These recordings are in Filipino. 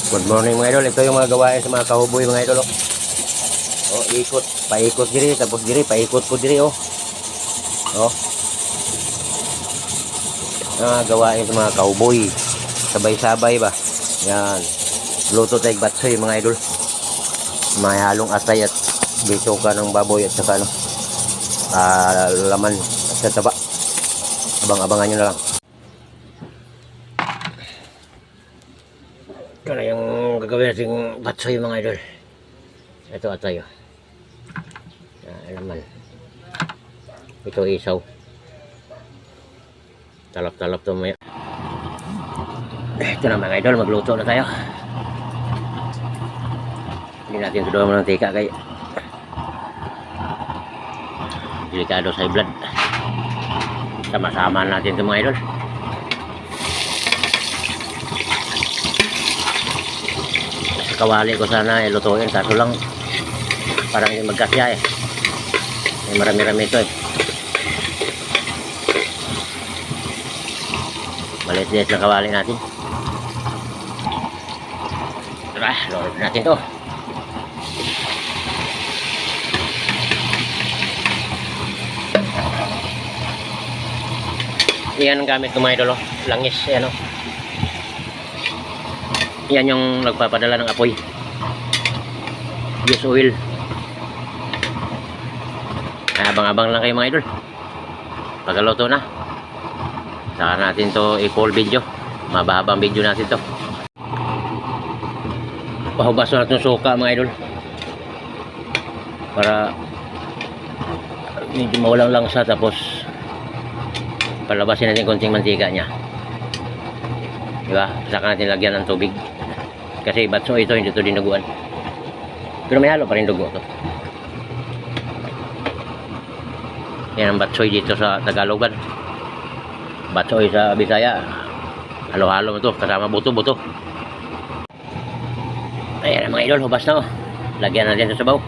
Good morning mga idol. Ito yung mga gawain sa mga kahuboy mga idol. Oh, ikot, paikot diri, tapos diri, paikot ko diri oh. Oh. Mga gawain sa mga kahuboy. Sabay-sabay ba? Yan. Luto tayong batsoy mga idol. May halong atay at bitoka ng baboy at saka ano, laman at sa taba. Abang-abangan nyo na lang. Ito na yung gagawin natin batsoy mga idol. Ito atay oh. Laman. Ito isaw. Talap-talap to maya. Ito na mga idol, magluto na tayo. Hindi natin tuduhan mo ng tika kay delikado sa blood. Sama-sama natin ito mga idol. Sa kawali ko sana ilutuin, kaso lang parang hindi magkasya eh. May marami-rami ito eh. Maliit-liit na kawali natin. Tara, load natin to. Yan ang gamit ko mga idol, langis, yan o. Yan yung nagpapadala ng apoy. Use oil. Abang-abang lang kayo mga idol. Pagkaluto na, saka natin to i-full video. Mabahabang video natin to. Pahubaso natin suka mga idol, para medyo mawalang langsa, tapos palabasin natin konting mantika nya, diba? Saka natin lagyan ng tubig kasi batso ito, hindi ito dinuguan, pero may halo pa rin dugo to. Yan ang batsoy dito sa Tagalogan. Batsoy sa Bisaya, halo-halo mo to kasama buto-buto. Ayan mga idol, hubas na oh. Lagyan natin sa sabaw.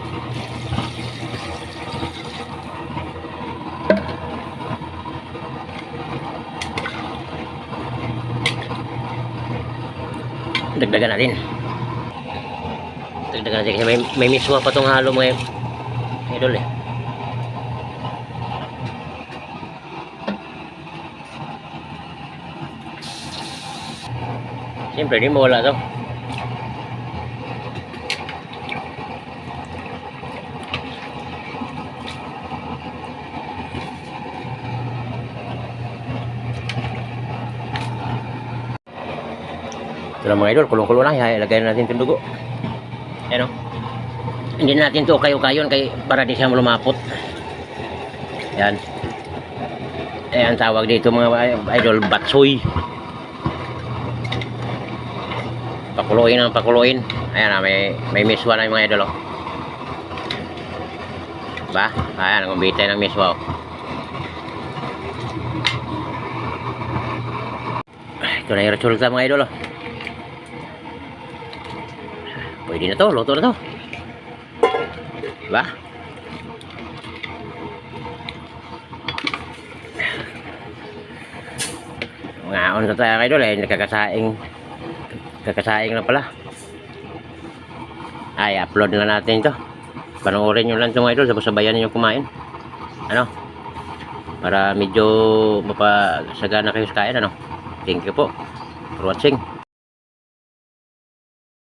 Dagdagan natin kasi may miswa pa tong halo mga idol eh. Siyempre di mawala to. Ito lang mga idol, kulong-kulong lang. Ilagay natin itong dugo. Ayan o. Hindi natin ito kayo-kayon para di siya lumapot. Ayan. Ayan tawag dito mga idol, batsoy. Pakuluin ang pakuluin. Ayan na, may miswa na yung mga idol o. Ba? Ayan, kumbitay ng miswa o. Ito na yung resulta mga idol o. Pwede na to, luto na to. Diba? Ngaon na tayo idol eh, kakasaing na pala. Ay, upload na natin to. Panoorin nyo lang ito mga idol, sabayan nyo kumain. Ano? Para medyo mapasagana kayo sa kain, ano? Thank you po for watching.